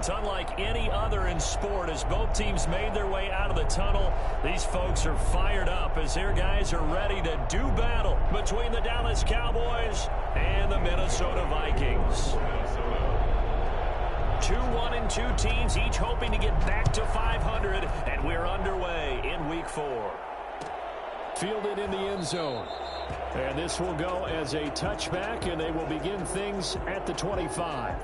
It's unlike any other in sport as both teams made their way out of the tunnel. These folks are fired up as their guys are ready to do battle between the Dallas Cowboys and the Minnesota Vikings. 2-1-2 teams, each hoping to get back to 500, and we're underway in Week 4. Fielded in the end zone. And this will go as a touchback, and they will begin things at the 25.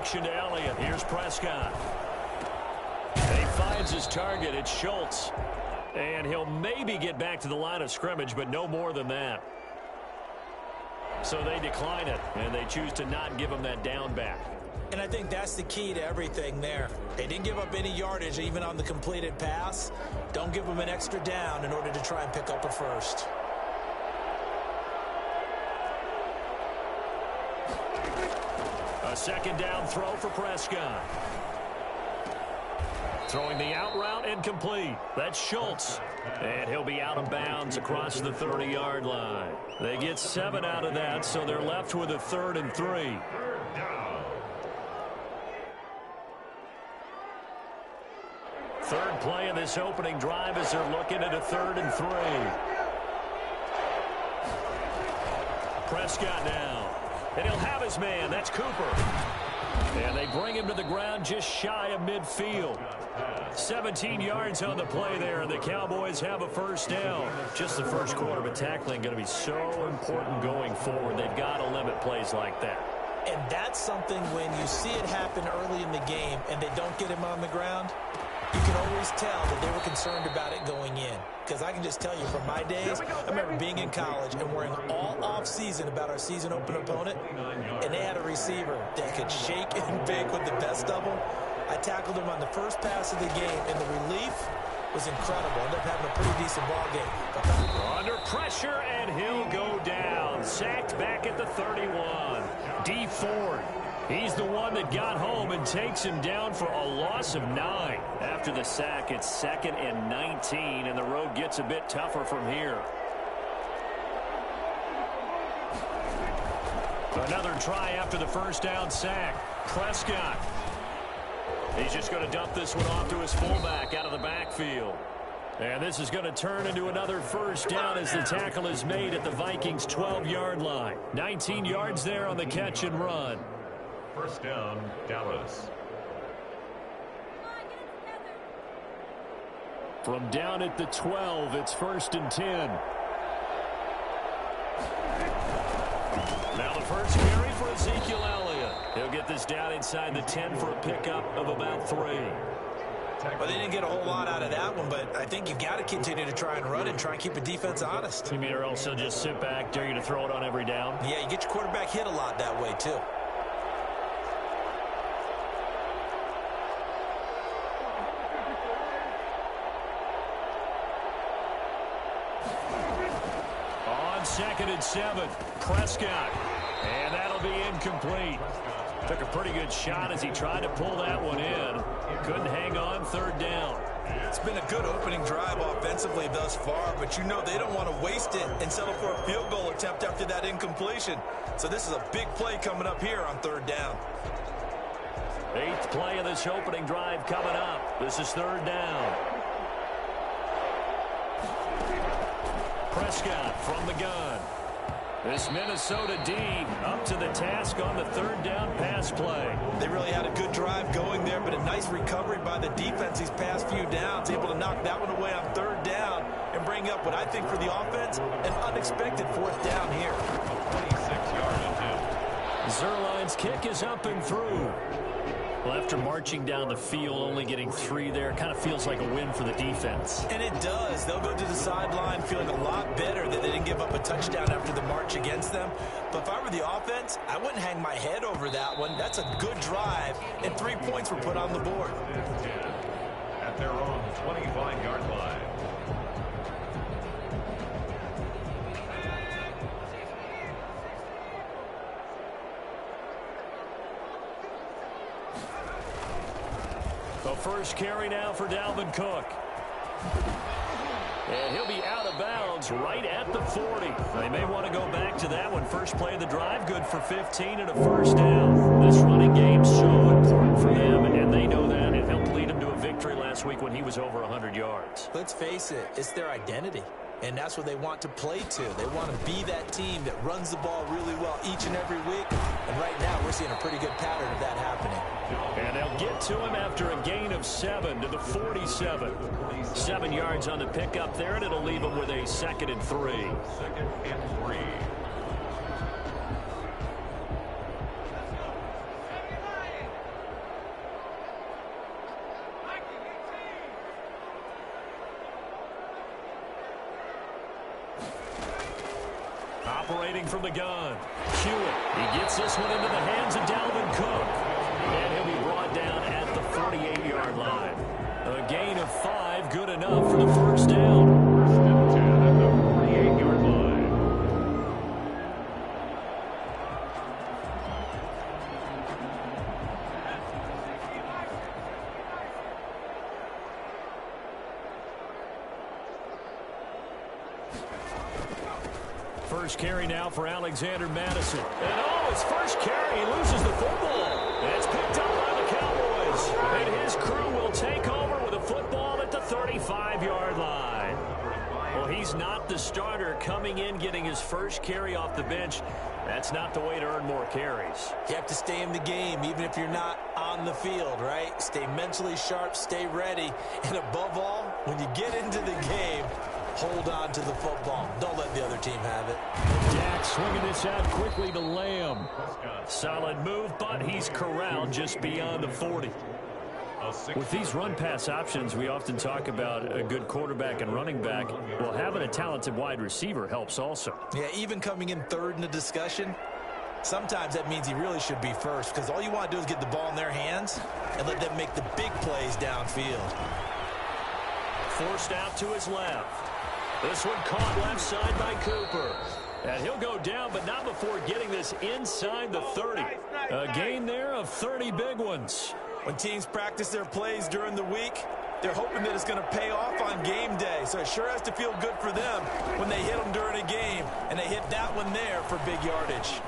To Elliott. Here's Prescott. And he finds his target. It's Schultz. And he'll maybe get back to the line of scrimmage, but no more than that. So they decline it, and they choose to not give him that down back. And I think that's the key to everything there. They didn't give up any yardage even on the completed pass. Don't give them an extra down in order to try and pick up a first. A second down throw for Prescott. Throwing the out route incomplete. That's Schultz. And he'll be out of bounds across the 30-yard line. They get 7 out of that, so they're left with a 3rd and 3. Third play of this opening drive as they're looking at a 3rd and 3. Prescott now. And he'll have his man. That's Cooper. And they bring him to the ground just shy of midfield. 17 yards on the play there, and the Cowboys have a first down. Just the first quarter, but tackling going to be so important going forward. They've got to limit plays like that. And that's something when you see it happen early in the game and they don't get him on the ground, you can always tell that they were concerned about it going in. Because I can just tell you from my days, I remember being in college and worrying all off-season about our season opener opponent, and they had a receiver that could shake and bake with the best of them. I tackled him on the first pass of the game, and the relief was incredible. Ended up having a pretty decent ball game. Under pressure, and he'll go down. Sacked back at the 31. D. Ford. He's the one that got home and takes him down for a loss of 9. After the sack, it's 2nd and 19, and the road gets a bit tougher from here. Another try after the first down sack. Prescott. He's just going to dump this one off to his fullback out of the backfield. And this is going to turn into another first down as the tackle is made at the Vikings' 12-yard line. 19 yards there on the catch and run. First down, Dallas. From down at the 12, it's 1st and 10. Now the first carry for Ezekiel Elliott. He'll get this down inside the 10 for a pickup of about 3. Well, they didn't get a whole lot out of that one, but I think you've got to continue to try and run and try and keep the defense honest. You mean or else they'll just sit back, dare you to throw it on every down? Yeah, you get your quarterback hit a lot that way, too. On 2nd and 7, Prescott. And that'll be incomplete. Took a pretty good shot as he tried to pull that one in. Couldn't hang on, 3rd down. It's been a good opening drive offensively thus far, but you know they don't want to waste it and settle for a field goal attempt after that incompletion. So this is a big play coming up here on 3rd down. 8th play of this opening drive coming up. This is 3rd down. Prescott from the gun. This Minnesota D up to the task on the 3rd down pass play. They really had a good drive going there, but a nice recovery by the defense these past few downs, able to knock that one away on 3rd down and bring up what I think for the offense, an unexpected 4th down here. 26-yard attempt. Zerline's kick is up and through. Well, after marching down the field, only getting 3 there, kind of feels like a win for the defense. And it does. They'll go to the sideline feeling a lot better that they didn't give up a touchdown after the march against them. But if I were the offense, I wouldn't hang my head over that one. That's a good drive, and 3 points were put on the board. At their own 25-yard line. The first carry now for Dalvin Cook. And he'll be out of bounds right at the 40. They may want to go back to that one. First play of the drive, good for 15 and a first down. This running game so important for them, and they know that. It helped lead them to a victory last week when he was over 100 yards. Let's face it, it's their identity. And that's what they want to play to. They want to be that team that runs the ball really well each and every week. And right now, we're seeing a pretty good pattern of that happening. And they'll get to him after a gain of 7 to the 47. 7 yards on the pickup there, and it'll leave him with a 2nd and 3. 2nd and 3. Operating from the gun, Hewitt. He gets this one into the hands of Dalvin Cook. And he'll be brought down at the 48-yard line. A gain of 5, good enough for the first down. 1st and 10 at the 48-yard line. First carry now for Alexander Madison. And his first carry, he loses the football. And it's picked up by the Cowboys. And his crew will take over with a football at the 35-yard line. Well, he's not the starter coming in, getting his first carry off the bench. That's not the way to earn more carries. You have to stay in the game, even if you're not on the field, right? Stay mentally sharp, stay ready. And above all, when you get into the game, hold on to the football. Don't let the other team have it. Dak swinging this out quickly to Lamb. Solid move, but he's corralled just beyond the 40. With these run-pass options, we often talk about a good quarterback and running back. Well, having a talented wide receiver helps also. Yeah, even coming in third in the discussion, sometimes that means he really should be first, because all you want to do is get the ball in their hands and let them make the big plays downfield. Forced out to his left. This one caught left side by Cooper. And he'll go down, but not before getting this inside the 30. A gain there of 30 big ones. When teams practice their plays during the week, they're hoping that it's going to pay off on game day. So it sure has to feel good for them when they hit them during a game. And they hit that one there for big yardage.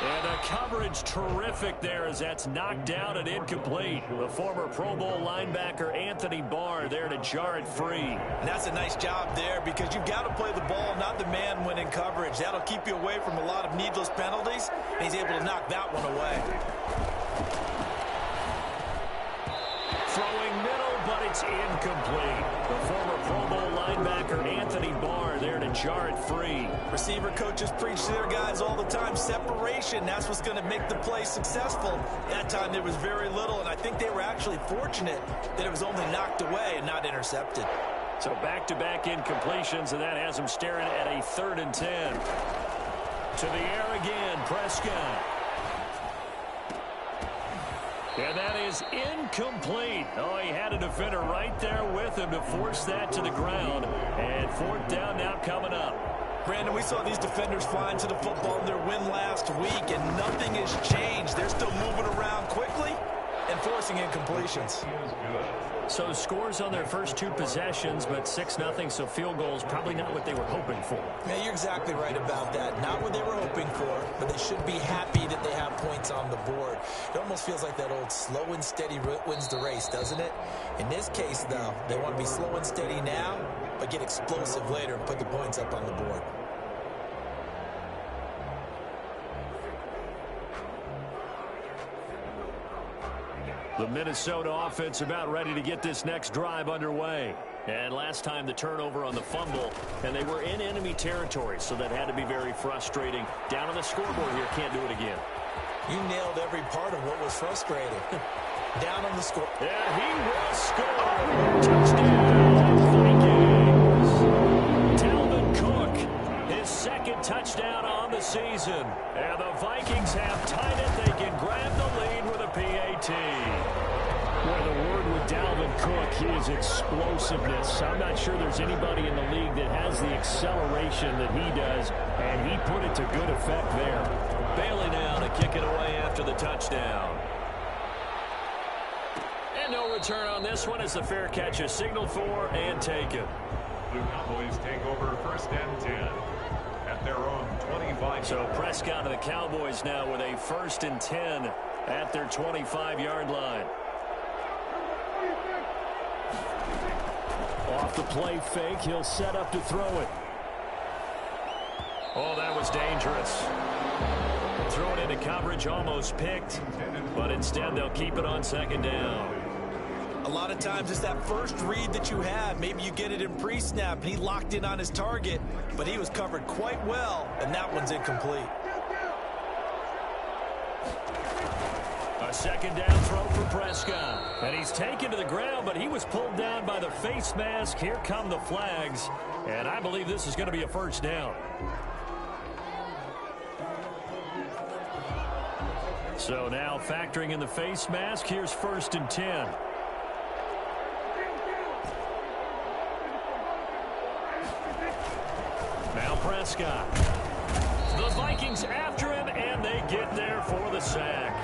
And the coverage terrific there as that's knocked down and incomplete. The former Pro Bowl linebacker Anthony Barr there to jar it free. And that's a nice job there because you've got to play the ball, not the man when in coverage. That'll keep you away from a lot of needless penalties, and he's able to knock that one away. Throwing middle, but it's incomplete. The former Pro Bowl linebacker Anthony Barr there to jar it free. Receiver coaches preach to their guys all the time. Separation, that's what's going to make the play successful. That time there was very little, and I think they were actually fortunate that it was only knocked away and not intercepted. So back-to-back incompletions, and that has them staring at a 3rd and 10. To the air again, Prescott. And that is incomplete. Oh, he had a defender right there with him to force that to the ground. And 4th down now coming up. Brandon, we saw these defenders flying to the football in their win last week, and nothing has changed. They're still moving around quickly and forcing incompletions. So scores on their first 2 possessions, but 6-0, so field goals probably not what they were hoping for. Yeah, you're exactly right about that. Not what they were hoping for, but they should be happy that they have points on the board. It almost feels like that old slow and steady wins the race, doesn't it? In this case, though, they want to be slow and steady now, but get explosive later and put the points up on the board. The Minnesota offense about ready to get this next drive underway. And last time the turnover on the fumble, and they were in enemy territory, so that had to be very frustrating. Down on the scoreboard here, can't do it again. You nailed every part of what was frustrating. Down on the score. And he will score. Touchdown, Vikings. Dalvin Cook, his 2nd touchdown on the season. And the Vikings have tied it. They can grab the lead with a PAT. Boy, the word would Dalvin Cook, his explosiveness. I'm not sure there's anybody in the league that has the acceleration that he does, and he put it to good effect there. Bailey now to kick it away after the touchdown. And no return on this one as the fair catch is signaled for and taken. The Cowboys take over 1st and 10 at their own 25. So Prescott of the Cowboys now with a 1st and 10 at their 25-yard line. Off the play fake, he'll set up to throw it. Oh, that was dangerous. Throw it into coverage, almost picked, but instead they'll keep it on 2nd down. A lot of times it's that first read that you have. Maybe you get it in pre-snap, and he locked in on his target, but he was covered quite well, and that one's incomplete. A 2nd down throw for Prescott. And he's taken to the ground, but he was pulled down by the face mask. Here come the flags, and I believe this is going to be a 1st down. So now factoring in the face mask, here's 1st and 10. Now Prescott. The Vikings after him, and they get there for the sack.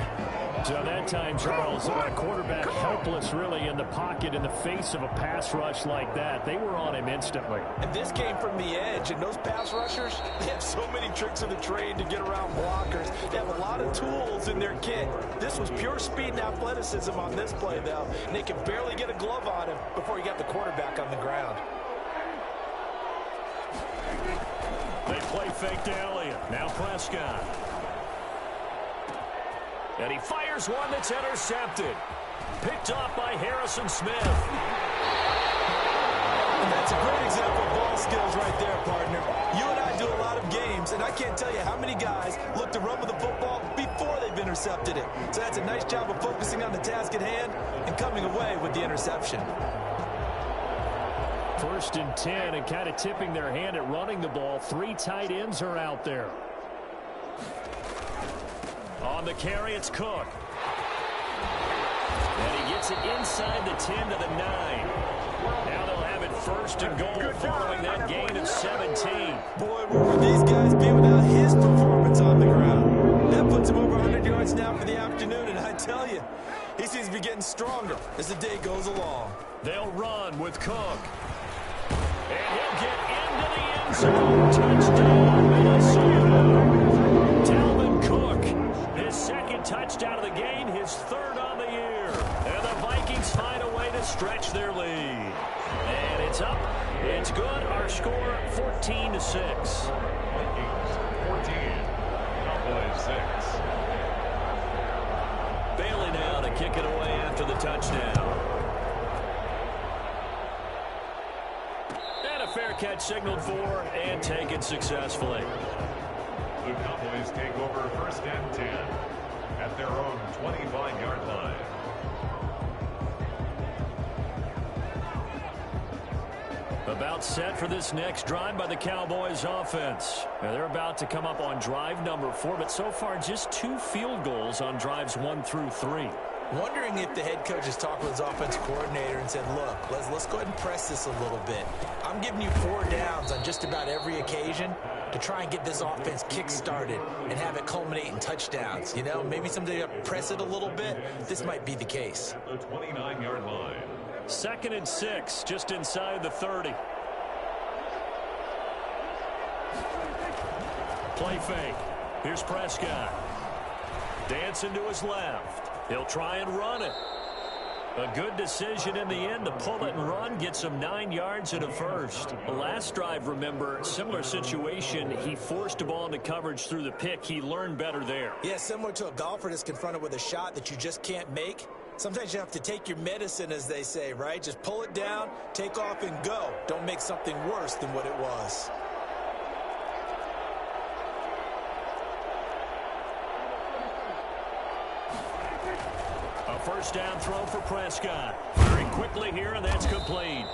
So that time, Charles, a quarterback helpless really in the pocket in the face of a pass rush like that. They were on him instantly. And this came from the edge, and those pass rushers, they have so many tricks of the trade to get around blockers. They have a lot of tools in their kit. This was pure speed and athleticism on this play, though, and they could barely get a glove on him before he got the quarterback on the ground. They play fake to Elliott. Now Prescott. And he fires one that's intercepted. Picked off by Harrison Smith. And that's a great example of ball skills right there, partner. You and I do a lot of games, and I can't tell you how many guys look to run with the football before they've intercepted it. So that's a nice job of focusing on the task at hand and coming away with the interception. 1st and 10 and kind of tipping their hand at running the ball. 3 tight ends are out there. On the carry, it's Cook. And he gets it inside the 10 to the 9. Now they'll have it 1st and goal following that gain of 17. Boy, where would these guys be without his performance on the ground? That puts him over 100 yards now for the afternoon, and I tell you, he seems to be getting stronger as the day goes along. They'll run with Cook. And he'll get into the end zone. Touchdown, Minnesota. Dalvin Cook, his 2nd touchdown of the game, his 3rd on the year. And the Vikings find a way to stretch their lead. And it's up. It's good. Our score, 14-6. Vikings 14, Cowboys 6. Bailey now to kick it away after the touchdown. Fair catch signaled for and taken successfully. The Cowboys take over 1st and 10 at their own 25-yard line. About set for this next drive by the Cowboys offense. Now they're about to come up on drive number 4, but so far just 2 field goals on drives 1 through 3. Wondering if the head coach has talked with his offensive coordinator and said, look, let's go ahead and press this a little bit. I'm giving you 4 downs on just about every occasion to try and get this offense kick-started and have it culminate in touchdowns. You know, maybe someday you press it a little bit. This might be the case. The 29-yard line. 2nd and 6, just inside the 30. Play fake. Here's Prescott. Dancing to his left. He'll try and run it. A good decision in the end to pull it and run, gets him 9 yards and a 1st. The last drive, remember, similar situation. He forced a ball into coverage through the pick. He learned better there. Yeah, similar to a golfer that's confronted with a shot that you just can't make. Sometimes you have to take your medicine, as they say, right? Just pull it down, take off, and go. Don't make something worse than what it was. A 1st down throw for Prescott. Very quickly here, and that's complete.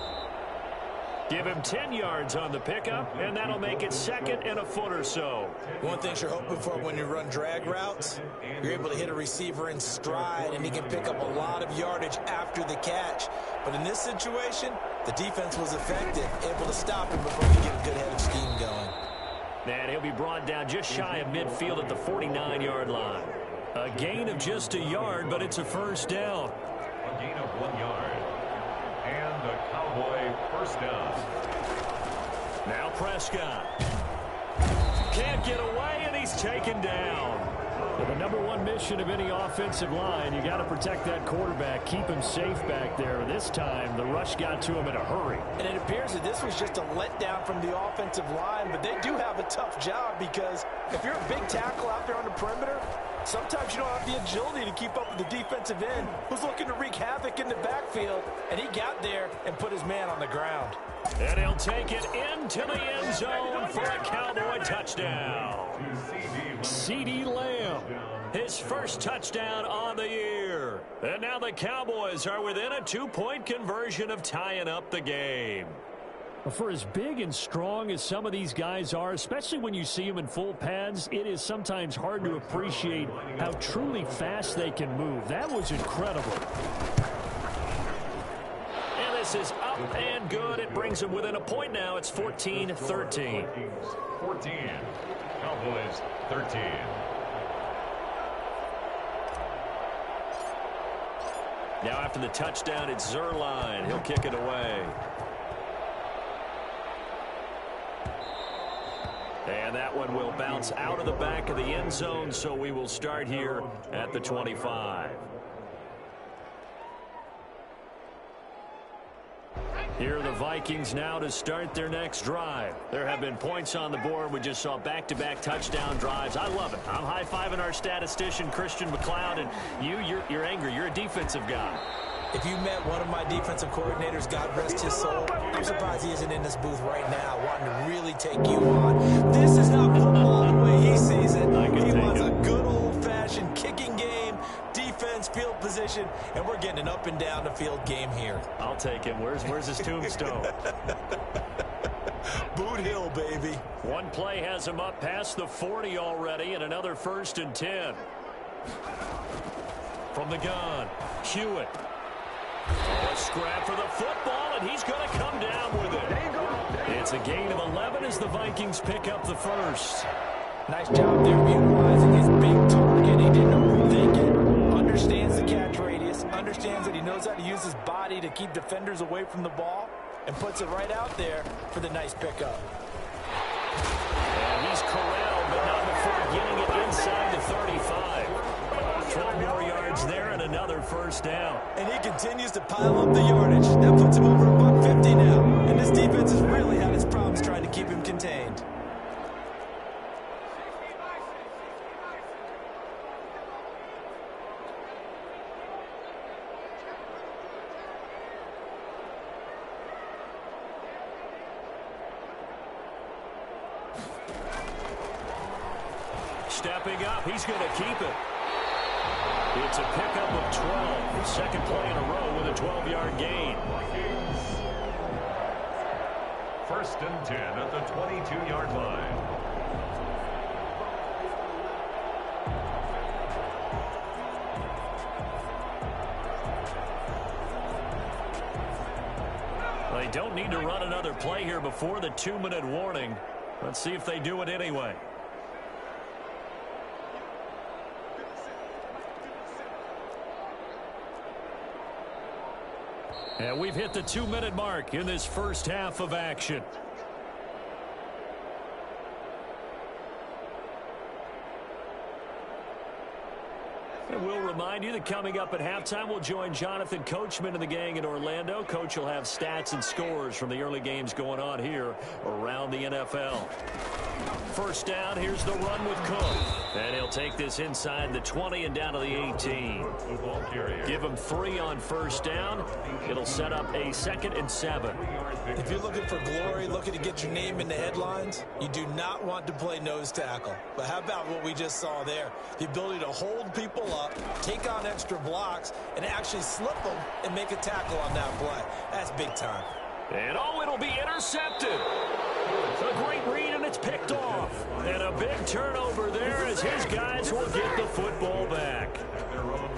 Give him 10 yards on the pickup, and that'll make it 2nd and a foot or so. One thing you're hoping for when you run drag routes, you're able to hit a receiver in stride, and he can pick up a lot of yardage after the catch. But in this situation, the defense was effective, able to stop him before he get a good head of steam going. And he'll be brought down just shy of midfield at the 49-yard line. A gain of just a yard, but it's a first down. A gain of 1 yard. And a Cowboy first down. Now Prescott. Can't get away, and he's taken down. Well, the number one mission of any offensive line, you got to protect that quarterback, keep him safe back there. This time, the rush got to him in a hurry. And it appears that this was just a letdown from the offensive line, but they do have a tough job because if you're a big tackle out there on the perimeter, sometimes you don't have the agility to keep up with the defensive end who's looking to wreak havoc in the backfield, and he got there and put his man on the ground. And he'll take it into the end zone for a Cowboy touchdown. CeeDee Lamb, his first touchdown on the year. And now the Cowboys are within a 2-point conversion of tying up the game. For as big and strong as some of these guys are, especially when you see them in full pads, it is sometimes hard to appreciate how truly fast they can move. That was incredible. And this is up and good. It brings them within a point now. It's 14-13. 14. Cowboys 13. Now after the touchdown, it's Zerline. He'll kick it away. And that one will bounce out of the back of the end zone, so we will start here at the 25. Here are the Vikings now to start their next drive. There have been points on the board. We just saw back-to-back touchdown drives. I love it. I'm high-fiving our statistician, Christian McLeod, and you're angry. You're a defensive guy. If you met one of my defensive coordinators, God rest his soul, I'm surprised he isn't in this booth right now wanting to really take you on. This is not football the way he sees it. He wants a good old-fashioned kicking game, defense, field position, and we're getting an up-and-down-the-field game here. I'll take him. Where's his tombstone? Boot Hill, baby. One play has him up past the 40 already, and another 1st and 10. From the gun, Hewitt. A scrap for the football, and he's going to come down with it. It's a gain of 11 as the Vikings pick up the first. Nice job there utilizing his big target. He didn't overthink it. Understands the catch radius. Understands that he knows how to use his body to keep defenders away from the ball. And puts it right out there for the nice pickup. And he's corralled, but not before getting it inside the 35. 12 more yards there and another first down. And he continues to pile up the yardage. That puts him over $150 now. And this defense has really had its problems trying to keep him contained. Stepping up, he's going to keep it. It's a pickup of 12. His second play in a row with a 12-yard gain. 1st and 10 at the 22-yard line. They don't need to run another play here before the 2-minute warning. Let's see if they do it anyway. And we've hit the 2-minute mark in this first half of action. And we'll remind you that coming up at halftime, we'll join Jonathan Coachman and the gang in Orlando. Coach will have stats and scores from the early games going on here around the NFL. First down, here's the run with Cook. And he'll take this inside the 20 and down to the 18. Give him 3 on first down. It'll set up a 2nd and 7. If you're looking for glory, looking to get your name in the headlines, you do not want to play nose tackle. But how about what we just saw there? The ability to hold people up, take on extra blocks, and actually slip them and make a tackle on that play. That's big time. And, oh, it'll be intercepted. A great read, and it's picked off. And a big turnover there as his guys will get the football back.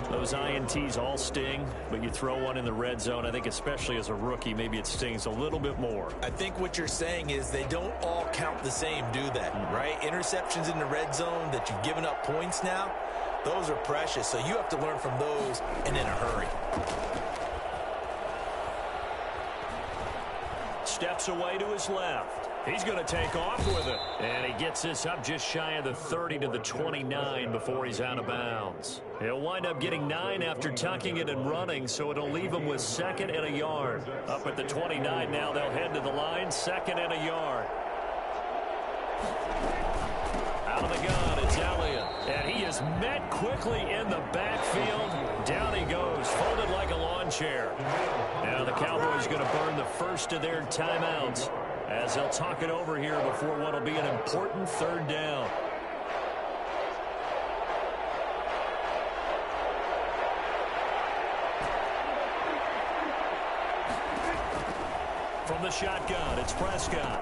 Those INTs all sting, but you throw one in the red zone, I think especially as a rookie, maybe it stings a little bit more. I think what you're saying is they don't all count the same, do they? Right? Interceptions in the red zone that you've given up points now, those are precious. So you have to learn from those and in a hurry. Steps away to his left. He's going to take off with it. And he gets this up just shy of the 30 to the 29 before he's out of bounds. He'll wind up getting 9 after tucking it and running, so it'll leave him with 2nd and a yard. Up at the 29 now, they'll head to the line, 2nd and a yard. Out of the gun, it's Elliott. And he is met quickly in the backfield. Down he goes, folded like a lawn chair. Now the Cowboys going to burn the first of their timeouts as they'll talk it over here before what will be an important 3rd down. From the shotgun, it's Prescott.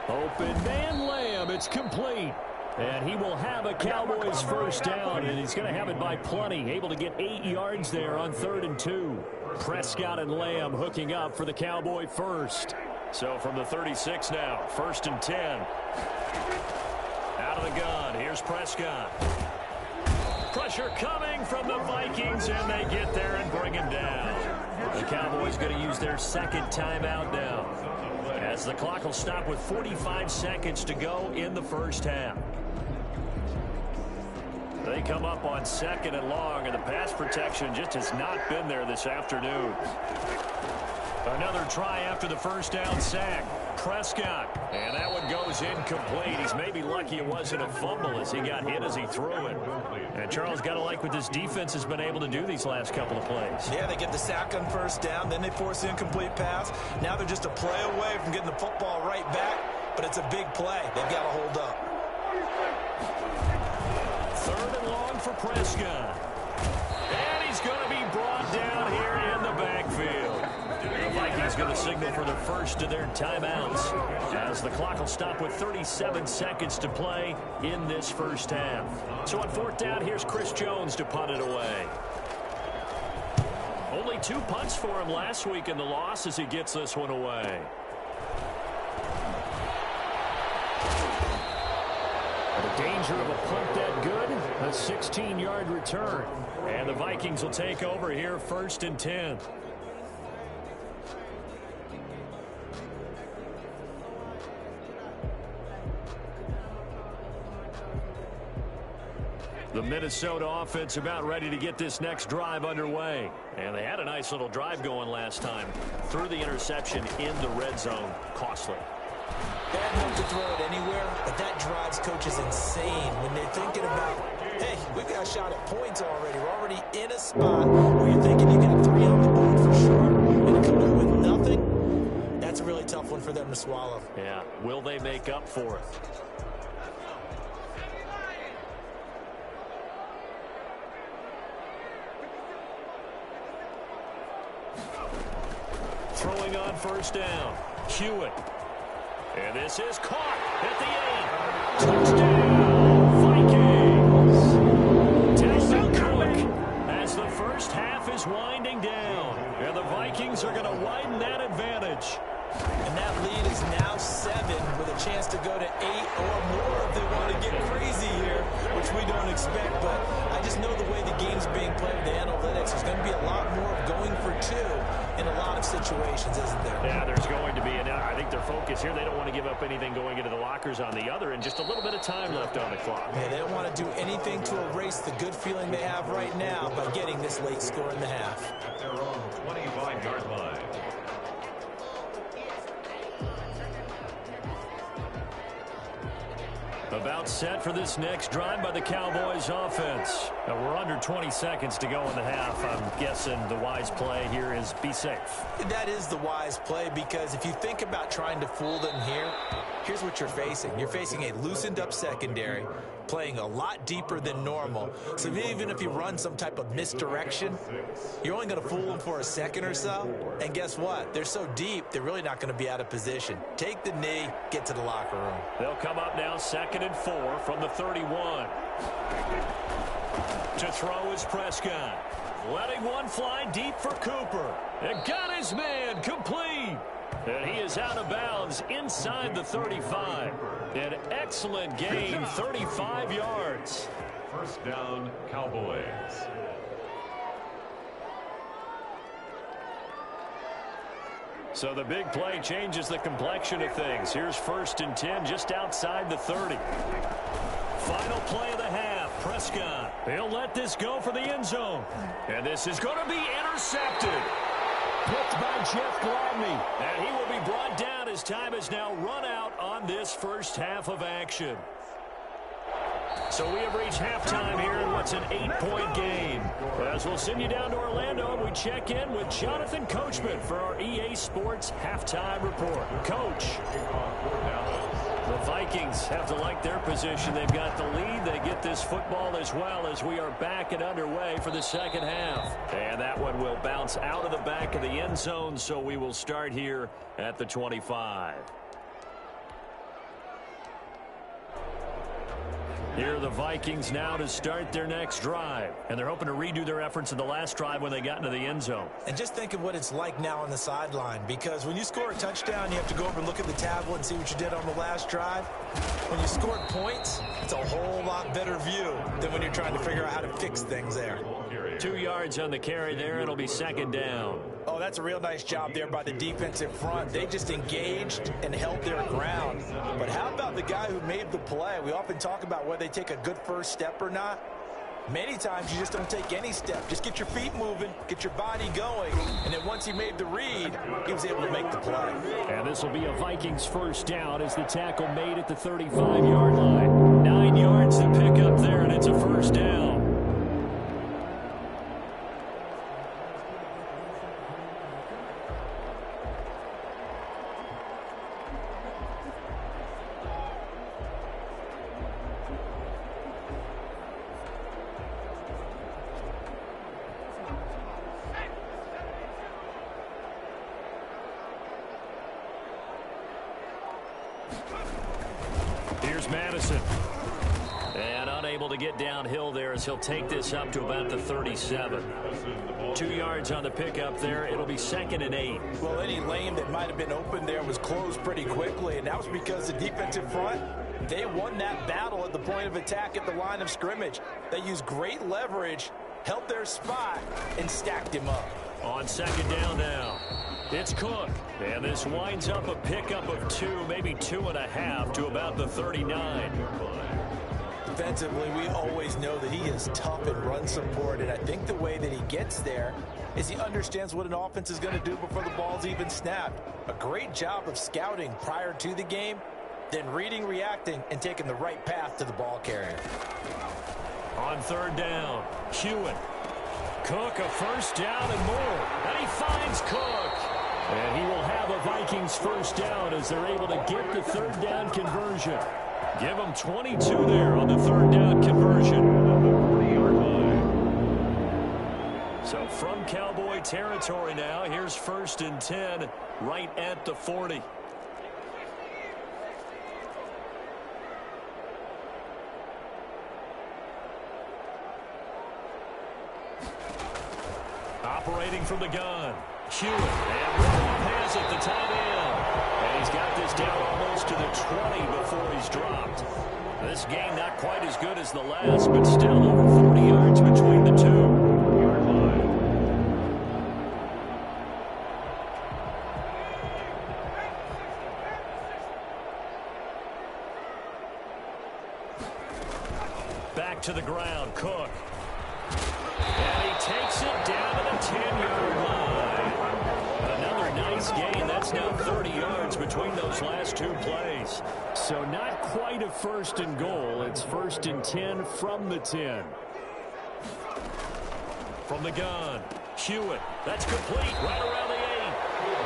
Open man, Lamb. It's complete. And he will have a Cowboys first down, and he's going to have it by plenty. Able to get 8 yards there on 3rd and 2. Prescott and Lamb hooking up for the Cowboy first. So from the 36 now, 1st and 10. Out of the gun, here's Prescott. Pressure coming from the Vikings, and they get there and bring him down. The Cowboys going to use their 2nd timeout now, as the clock will stop with 45 seconds to go in the first half. They come up on 2nd and long, and the pass protection just has not been there this afternoon. Another try after the first down sack. Prescott. And that one goes incomplete. He's maybe lucky it wasn't a fumble as he got hit as he threw it. And Charles, got to like what this defense has been able to do these last couple of plays. Yeah, they get the sack on first down, then they force the incomplete pass. Now they're just a play away from getting the football right back, but it's a big play. They've got to hold up. 3rd and long for Prescott. And he's going to be brought down here in the backfield. The Vikings going to signal for the first of their timeouts as the clock will stop with 37 seconds to play in this first half. So on 4th down, here's Chris Jones to punt it away. Only 2 punts for him last week in the loss as he gets this one away. The danger of a punt that good, a 16-yard return. And the Vikings will take over here, 1st and 10. The Minnesota offense about ready to get this next drive underway. And they had a nice little drive going last time. Threw the interception in the red zone. Costly. Bad enough to throw it anywhere, but that drives coaches insane when they're thinking about, hey, we've got a shot at points already. We're already in a spot where you're thinking you get 3 on the board for sure, and to come in with nothing, that's a really tough one for them to swallow. Yeah, will they make up for it? Throwing on first down, Hewitt. And this is caught at the 8. Touchdown, Vikings! Dalvin Cook as the first half is winding down. And the Vikings are going to widen that advantage. And that lead is now 7 with a chance to go to 8 or more if they want to get crazy here, which we don't expect. But I just know the way the game's being played with the analytics, there's going to be a lot more of going for 2 in a lot of situations, isn't there? Yeah, there's going to be. And I think their focus here, they don't want to give up anything going into the lockers on the other, and just a little bit of time left on the clock. Yeah, they don't want to do anything to erase the good feeling they have right now by getting this late score in the half. At their own 25-yard line. About set for this next drive by the Cowboys offense. We're under 20 seconds to go in the half. I'm guessing the wise play here is be safe. That is the wise play, because if you think about trying to fool them here, here's what you're facing. You're facing a loosened up secondary, playing a lot deeper than normal. So even if you run some type of misdirection, you're only going to fool them for a second or so. And guess what? They're so deep, they're really not going to be out of position. Take the knee, get to the locker room. They'll come up now 2nd and 4 from the 31. To throw is Prescott. Letting one fly deep for Cooper. And got his man complete. And he is out of bounds inside the 35. An excellent gain, 35 yards. First down, Cowboys. So the big play changes the complexion of things. Here's 1st and 10 just outside the 30. Final play of the half. Prescott. He'll let this go for the end zone. And this is going to be intercepted. Picked by Jeff Gladney. And he will be brought down as time has now run out on this first half of action. So we have reached halftime here in what's an 8-point game. As we'll send you down to Orlando, and we check in with Jonathan Coachman for our EA Sports Halftime Report. Coach. The Vikings have to like their position. They've got the lead. They get this football as well as we are back and underway for the second half. And that one will bounce out of the back of the end zone, so we will start here at the 25. Here are the Vikings now to start their next drive. And they're hoping to redo their efforts in the last drive when they got into the end zone. And just think of what it's like now on the sideline, because when you score a touchdown, you have to go over and look at the tablet and see what you did on the last drive. When you scored points, it's a whole lot better view than when you're trying to figure out how to fix things there. 2 yards on the carry there. It'll be 2nd down. Oh, that's a real nice job there by the defensive front. They just engaged and held their ground. But how about the guy who made the play? We often talk about whether they take a good first step or not. Many times you just don't take any step. Just get your feet moving, get your body going, and then once he made the read, he was able to make the play. And this will be a Vikings first down as the tackle made at the 35-yard line. 9 yards to pick up there, and it's a first down. Madison. And unable to get downhill there as he'll take this up to about the 37. 2 yards on the pickup there. It'll be 2nd and 8. Well, any lane that might have been open there was closed pretty quickly, and that was because the defensive front, they won that battle at the point of attack at the line of scrimmage. They used great leverage, held their spot, and stacked him up. On 2nd down now. It's Cook. And this winds up a pickup of 2, maybe 2.5 to about the 39. Defensively, we always know that he is tough in run support, and I think the way that he gets there is he understands what an offense is going to do before the ball's even snapped. A great job of scouting prior to the game, then reading, reacting, and taking the right path to the ball carrier. On 3rd down, Hewitt. Cook, a first down and more. And he finds Cook. And he will have a Vikings first down as they're able to get the 3rd down conversion. Give them 22 there on the 3rd down conversion. So from Cowboy territory now, here's 1st and 10 right at the 40. Operating from the gun, Hewitt, and Rudolph has it, the tight end. And he's got this down almost to the 20 before he's dropped. This game not quite as good as the last, but still over 40 yards between the two. Back to the ground, Cook. And he takes it down to the 10-yard line. Another nice gain. That's now 30 yards between those last 2 plays. So not quite a 1st and goal. It's 1st and 10 from the 10. from the gun. Hewitt, that's complete right around the 8.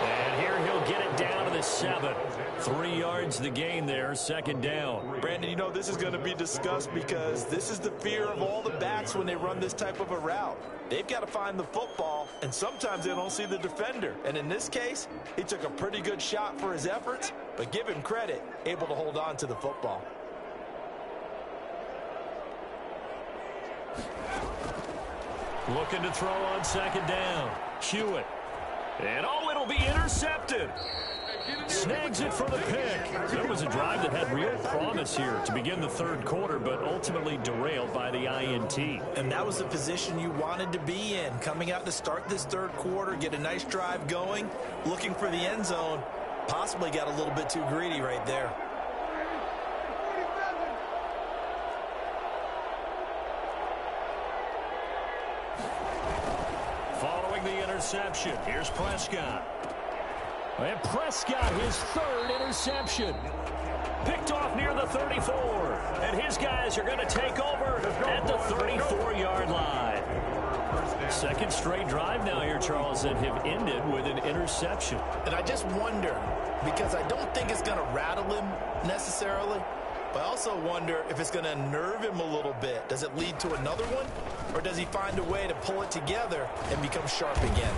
And here he'll get it down to the 7. 3 yards the gain there, second down. Brandon, you know this is going to be discussed because this is the fear of all the backs when they run this type of a route. They've got to find the football, and sometimes they don't see the defender. And in this case, he took a pretty good shot for his efforts, but give him credit, able to hold on to the football. Looking to throw on second down. Hewitt. And it'll be intercepted. Snags it for the pick. It was a drive that had real promise here to begin the third quarter, but ultimately derailed by the INT. And that was the position you wanted to be in. Coming out to start this third quarter, get a nice drive going, looking for the end zone. Possibly got a little bit too greedy right there. Following the interception, here's Prescott. And Prescott, his third interception. Picked off near the 34. And his guys are going to take over at the 34-yard line. Second straight drive now here, Charles, that have ended with an interception. And I just wonder, because I don't think it's going to rattle him necessarily, but I also wonder if it's going to nerve him a little bit. Does it lead to another one? Or does he find a way to pull it together and become sharp again?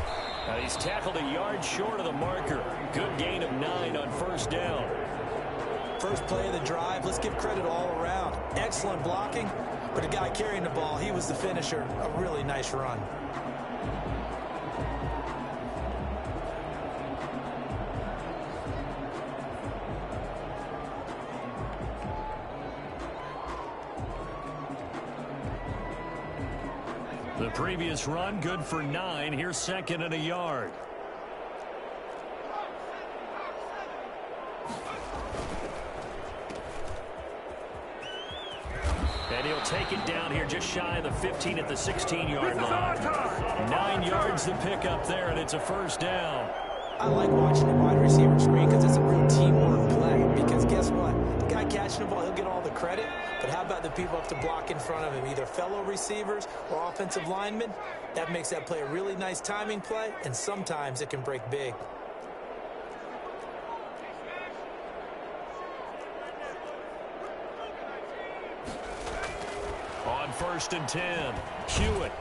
Now he's tackled a yard short of the marker. Good gain of 9 on first down. First play of the drive, let's give credit all around. Excellent blocking, but the guy carrying the ball, he was the finisher. A really nice run. The previous run, good for 9. Here's second and a yard. And he'll take it down here just shy of the 15 at the 16-yard line. 9 yards to pick up there, and it's a first down. I like watching the wide receiver screen because it's a real teamwork play. Because guess what? The guy catching the ball, he'll get all the credit. But how about the people up to block in front of him, either fellow receivers or offensive linemen? That makes that play a really nice timing play, and sometimes it can break big. On first and 10, Hewitt.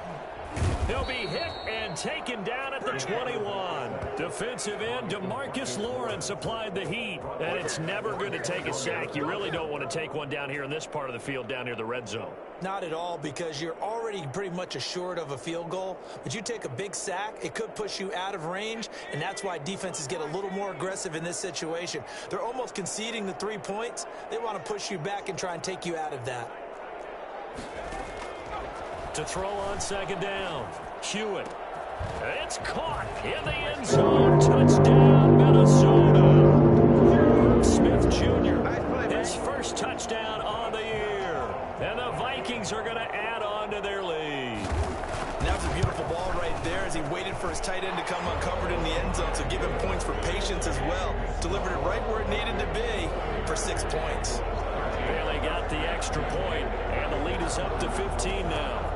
He'll be hit and taken down at the 21. Defensive end DeMarcus Lawrence applied the heat, and it's never going to take a sack. You really don't want to take one down here in this part of the field down near the red zone. Not at all, because you're already pretty much assured of a field goal. But you take a big sack, it could push you out of range, and that's why defenses get a little more aggressive in this situation. They're almost conceding the 3 points. They want to push you back and try and take you out of that. To throw on second down, Hewitt. It's caught in the end zone. Touchdown, Minnesota. Smith Jr. His first touchdown on the year. And the Vikings are going to add on to their lead. And that was a beautiful ball right there as he waited for his tight end to come uncovered in the end zone. So give him points for patience as well. Delivered it right where it needed to be for 6 points. Barely got the extra point, and the lead is up to 15 now.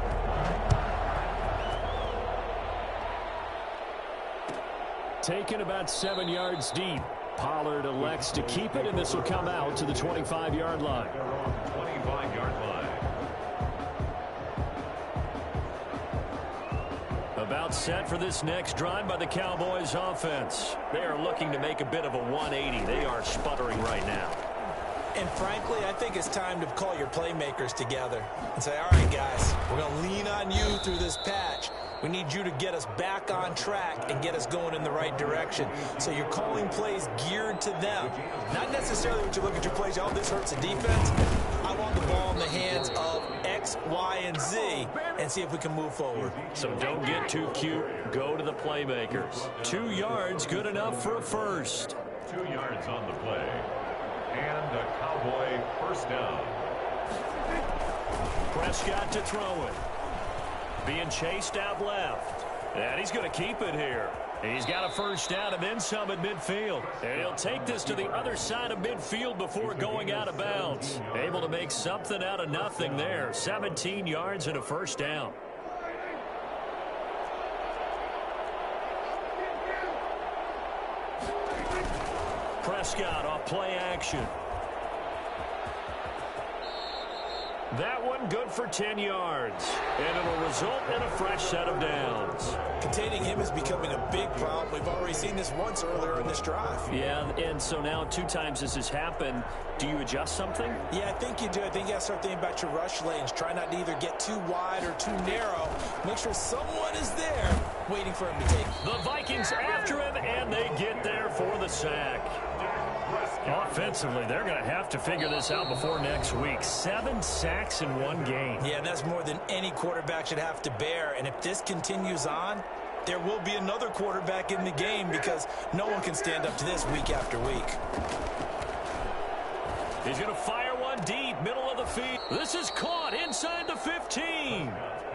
Taken about 7 yards deep. Pollard elects to keep it, and this will come out to the 25-yard line. 25-yard line. About set for this next drive by the Cowboys offense. They are looking to make a bit of a 180. They are sputtering right now. And frankly, I think it's time to call your playmakers together and say, all right, guys, we're going to lean on you through this patch. We need you to get us back on track and get us going in the right direction. So you're calling plays geared to them. Not necessarily when you look at your plays, oh, this hurts the defense. I want the ball in the hands of X, Y, and Z and see if we can move forward. So don't get too cute. Go to the playmakers. 2 yards, good enough for a first. 2 yards on the play. And a Cowboy first down. Prescott to throw it. Being chased out left. And he's going to keep it here. He's got a first down and then some at midfield. And he'll take this to the other side of midfield before going out of bounds. Able to make something out of nothing there. 17 yards and a first down. Prescott off play action. That one good for 10 yards. And it'll result in a fresh set of downs. Containing him is becoming a big problem. We've already seen this once earlier in this drive. Yeah, and so now 2 times this has happened. Do you adjust something? Yeah, I think you do. I think you got to start thinking about your rush lanes. Try not to either get too wide or too narrow. Make sure someone is there waiting for him to take. The Vikings after him, and they get there for the sack. Offensively, they're going to have to figure this out before next week. 7 sacks in one game. Yeah, that's more than any quarterback should have to bear. And if this continues on, there will be another quarterback in the game because no one can stand up to this week after week. He's going to fire one deep, middle of the field. This is caught inside the 15.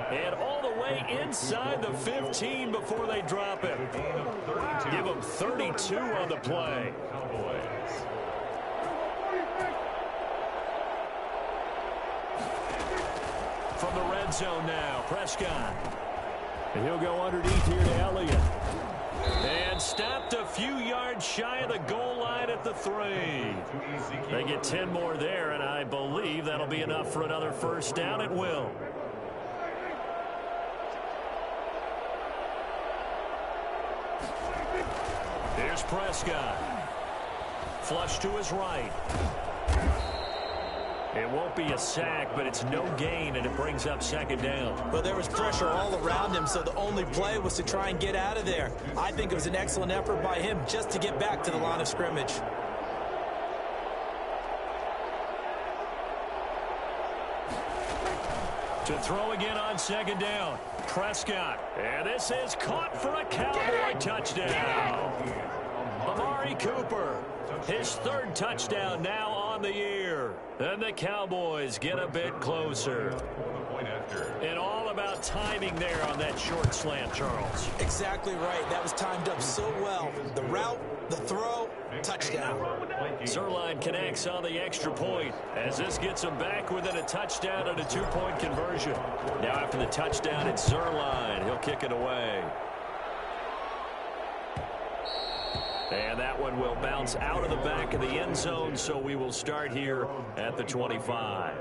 And all the way inside the 15 before they drop it. Give him 32 on the play. From the red zone now, Prescott. And he'll go underneath here to Elliott. And stopped a few yards shy of the goal line at the 3. They get 10 more there, and I believe that'll be enough for another first down. It will. Here's Prescott. Flush to his right. It won't be a sack, but it's no gain, and it brings up second down. Well, there was pressure all around him, so the only play was to try and get out of there. I think it was an excellent effort by him just to get back to the line of scrimmage. To throw again on second down, Prescott. And this is caught for a Cowboy touchdown. Amari Cooper, his 3rd touchdown now on the year. And the Cowboys get a bit closer. And all about timing there on that short slant, Charles. Exactly right. That was timed up so well. The route, the throw, touchdown. Zerline connects on the extra point as this gets him back within a touchdown and a 2-point conversion. Now after the touchdown, it's Zerline. He'll kick it away. And that one will bounce out of the back of the end zone, so we will start here at the 25.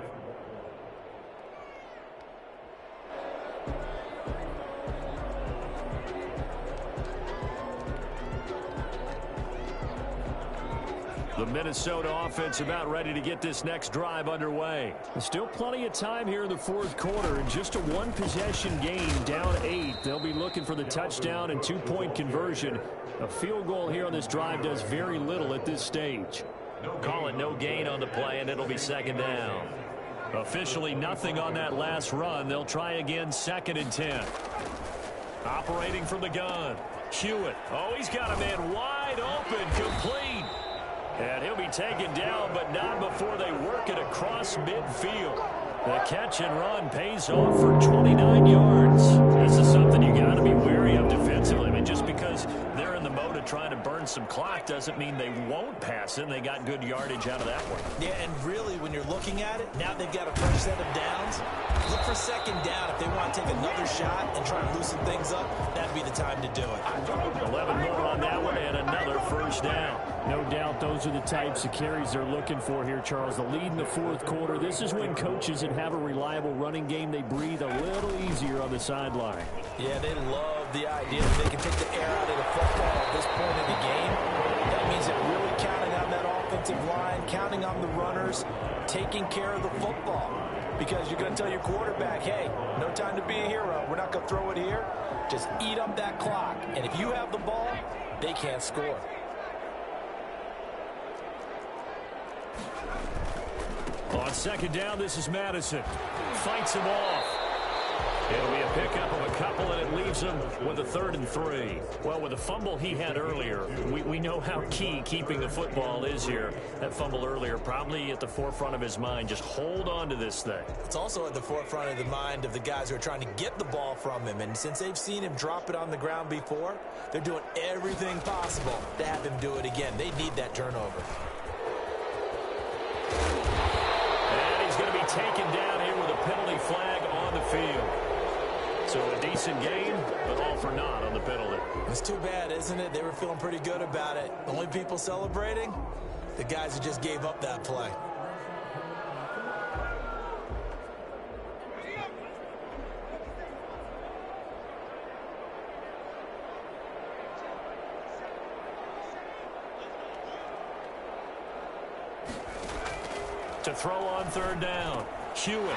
The Minnesota offense about ready to get this next drive underway. There's still plenty of time here in the 4th quarter. In just a 1-possession game, down 8. They'll be looking for the touchdown and 2-point conversion. A field goal here on this drive does very little at this stage. Call it no gain on the play, and it'll be second down. Officially nothing on that last run. They'll try again, 2nd and 10. Operating from the gun. Hewitt. Oh, he's got a man wide open, complete. And he'll be taken down, but not before they work it across midfield. The catch and run pays off for 29 yards. This is something you got to be wary of defensively. I mean, just because they're in the mode of trying to burn some clock doesn't mean they won't pass it, and they got good yardage out of that one. Yeah, and really, when you're looking at it, now they've got a fresh set of downs. Look for second down. If they want to take another shot and try to loosen things up, that'd be the time to do it. 11 more on that one, and another first down. No doubt those are the types of carries they're looking for here, Charles. The lead in the 4th quarter. This is when coaches that have a reliable running game, they breathe a little easier on the sideline. Yeah, they love the idea that they can take the air out of the football at this point in the game. That means they're really counting on that offensive line, counting on the runners, taking care of the football. Because you're going to tell your quarterback, hey, no time to be a hero. We're not going to throw it here. Just eat up that clock. And if you have the ball, they can't score. On second down, this is Madison. Fights him off. It'll be a pickup of a couple, and it leaves him with a 3rd and 3. Well, with the fumble he had earlier, we know how key keeping the football is here. That fumble earlier probably at the forefront of his mind. Just hold on to this thing. It's also at the forefront of the mind of the guys who are trying to get the ball from him. And since they've seen him drop it on the ground before, they're doing everything possible to have him do it again. They need that turnover. And he's going to be taken down here with a penalty flag on the field. So a decent game, but all for naught on the penalty. It's too bad, isn't it? They were feeling pretty good about it. The only people celebrating, the guys who just gave up that play. To throw on third down. Hewitt. Oh,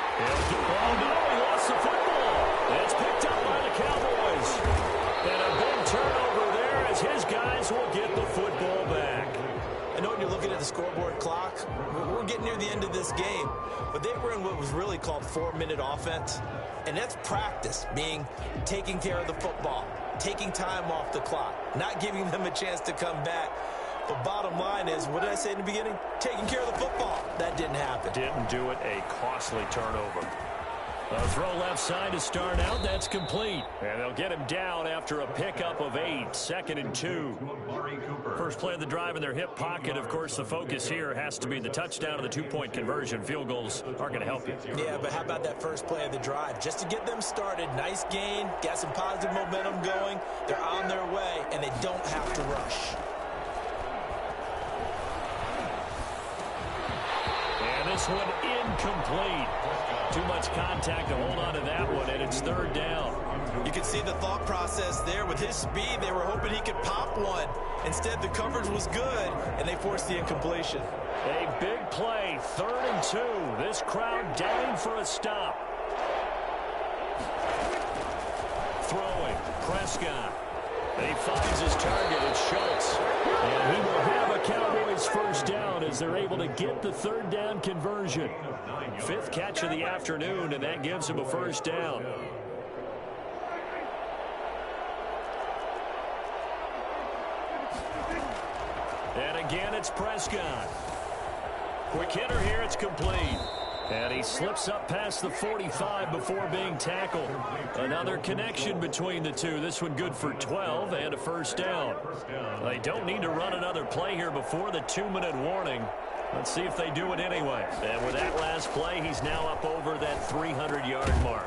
no, he lost the football. It's picked up by the Cowboys. And a big turnover there as his guys will get the football back. I know when you're looking at the scoreboard clock, we're getting near the end of this game, but they were in what was really called 4-minute offense, and that's practice, being taking care of the football, taking time off the clock, not giving them a chance to come back. But bottom line is, what did I say in the beginning? Taking care of the football. That didn't happen. Didn't do it. A costly turnover. A throw left side to start out. That's complete. And they'll get him down after a pickup of 8. 2nd and 2. First play of the drive in their hip pocket. Of course, the focus here has to be the touchdown and the 2-point conversion. Field goals aren't going to help you. Yeah, but how about that first play of the drive? Just to get them started, nice gain, got some positive momentum going. They're on their way, and they don't have to rush. And this one incomplete. Too much contact to hold on to that one, and it's third down. You can see the thought process there. With his speed, they were hoping he could pop one. Instead, the coverage was good, and they forced the incompletion. A big play, 3rd and 2. This crowd dying for a stop. Throwing, Prescott. And he finds his target, it's Schultz. And he will have a Cowboys first down as they're able to get the 3rd down conversion. 5th catch of the afternoon, and that gives him a first down. And again, it's Prescott. Quick hitter here, it's complete. And he slips up past the 45 before being tackled. Another connection between the two. This one good for 12 and a first down. They don't need to run another play here before the 2-minute warning. Let's see if they do it anyway. And with that last play, he's now up over that 300-yard mark.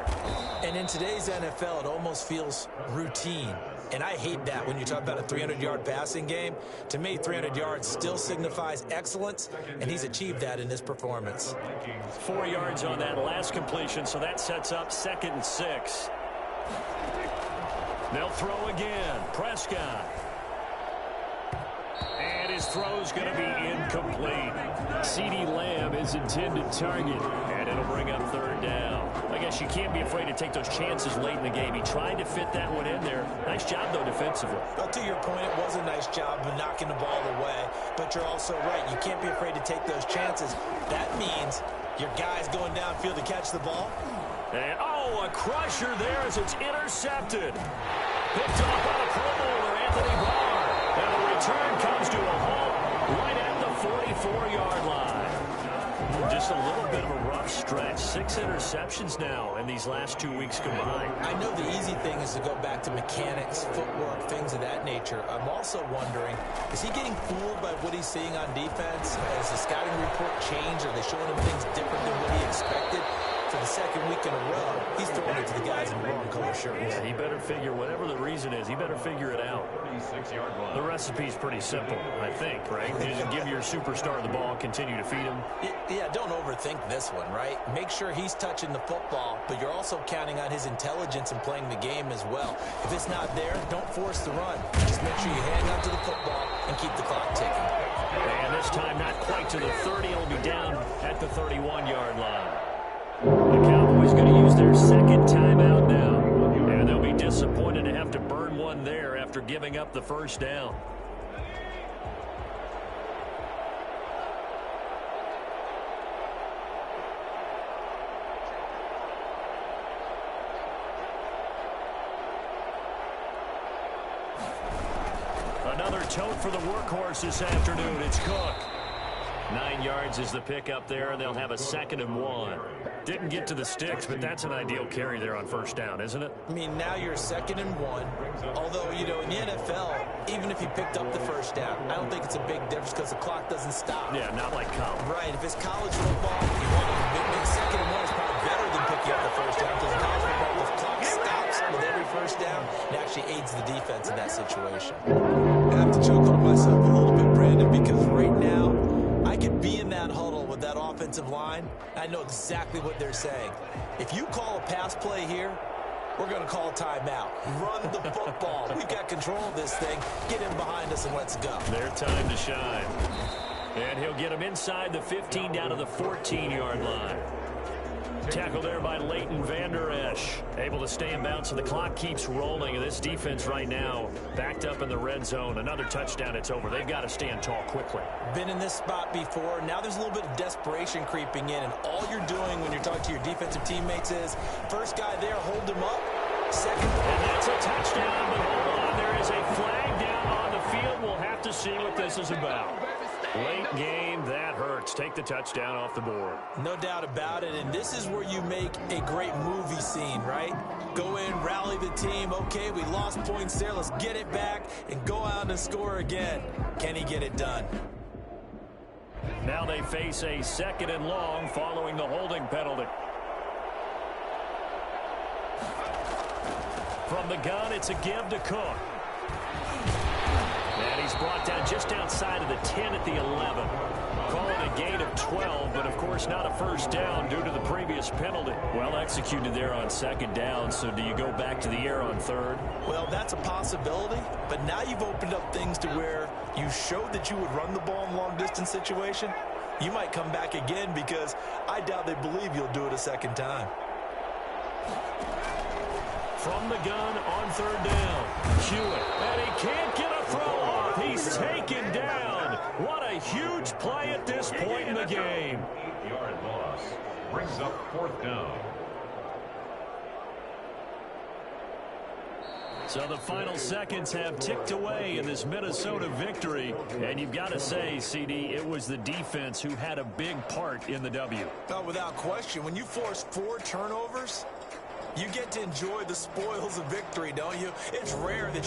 And in today's NFL, it almost feels routine. And I hate that when you talk about a 300-yard passing game. To me, 300 yards still signifies excellence, and he's achieved that in this performance. 4 yards on that last completion, so that sets up 2nd and 6. They'll throw again. Prescott. And his throw's going to be incomplete. CeeDee Lamb is intended target, and it'll bring up 3rd down. I guess you can't be afraid to take those chances late in the game. He tried to fit that one in there. Nice job, though, defensively. But to your point, it was a nice job of knocking the ball away. But you're also right. You can't be afraid to take those chances. That means your guy's going downfield to catch the ball. And, oh, a crusher there as it's intercepted. Picked off by the Pro Bowler, Anthony Barr. And the return comes to a halt right at the 44-yard line. Just a little bit of a rough stretch. 6 interceptions now in these last 2 weeks combined. I know the easy thing is to go back to mechanics, footwork, things of that nature. I'm also wondering, is he getting fooled by what he's seeing on defense? Has the scouting report changed? Are they showing him things different than what he expected? For the 2nd week in a row, he's throwing it to the guys in the wrong color shirts. Yeah, he better figure, whatever the reason is, he better figure it out. The recipe's pretty simple, I think, right? You just give your superstar the ball, continue to feed him. Yeah, don't overthink this one, right? Make sure he's touching the football, but you're also counting on his intelligence in playing the game as well. If it's not there, don't force the run. Just make sure you hang on to the football and keep the clock ticking. And this time not quite to the 30. It'll be down at the 31-yard line. The Cowboys going to use their 2nd timeout now. And they'll be disappointed to have to burn one there after giving up the first down. Another tote for the workhorse this afternoon. It's Cook. 9 yards is the pickup there, and they'll have a 2nd and 1. Didn't get to the sticks, but that's an ideal carry there on first down, isn't it? I mean, now you're 2nd and 1. Although, you know, in the NFL, even if you picked up the first down, I don't think it's a big difference because the clock doesn't stop. Yeah, not like college. Right. If it's college football, you want to 2nd and 1 is probably better than picking up the first down because in college football, the clock stops actually aids the defense in that situation. I have to choke on myself a little bit, Brandon, because right now I could be in that huddle with that offensive line. I know exactly what they're saying. If you call a pass play here, we're going to call a timeout. Run the football. We've got control of this thing. Get in behind us and let's go. Their time to shine. And he'll get him inside the 15 down to the 14-yard line. Tackle there by Leighton Vander Esch. Able to stay in bounds, so the clock keeps rolling. And this defense right now backed up in the red zone. Another touchdown, it's over. They've got to stand tall quickly. Been in this spot before. Now there's a little bit of desperation creeping in. And all you're doing when you're talking to your defensive teammates is, first guy there, hold him up. Second. And that's a touchdown, but hold on. There is a flag down on the field. We'll have to see what this is about. Late game, that hurts. Take the touchdown off the board. No doubt about it, and this is where you make a great movie scene, right? Go in, rally the team. Okay, we lost points there. Let's get it back and go out and score again. Can he get it done? Now they face a 2nd and long following the holding penalty. From the gun, it's a give to Cook. And he's brought down just outside of the 10 at the 11. Calling a gain of 12, but of course not a first down due to the previous penalty. Well executed there on 2nd down, so do you go back to the air on 3rd? Well, that's a possibility, but now you've opened up things to where you showed that you would run the ball in long-distance situation. You might come back again because I doubt they believe you'll do it a second time. From the gun on 3rd down. Hewitt, and he can't get a throw off. He's taken down. What a huge play at this point in the game. 8-yard loss brings up 4th down. So the final seconds have ticked away in this Minnesota victory. And you've got to say, CD, it was the defense who had a big part in the W. No, without question. When you force 4 turnovers, you get to enjoy the spoils of victory, don't you? It's rare that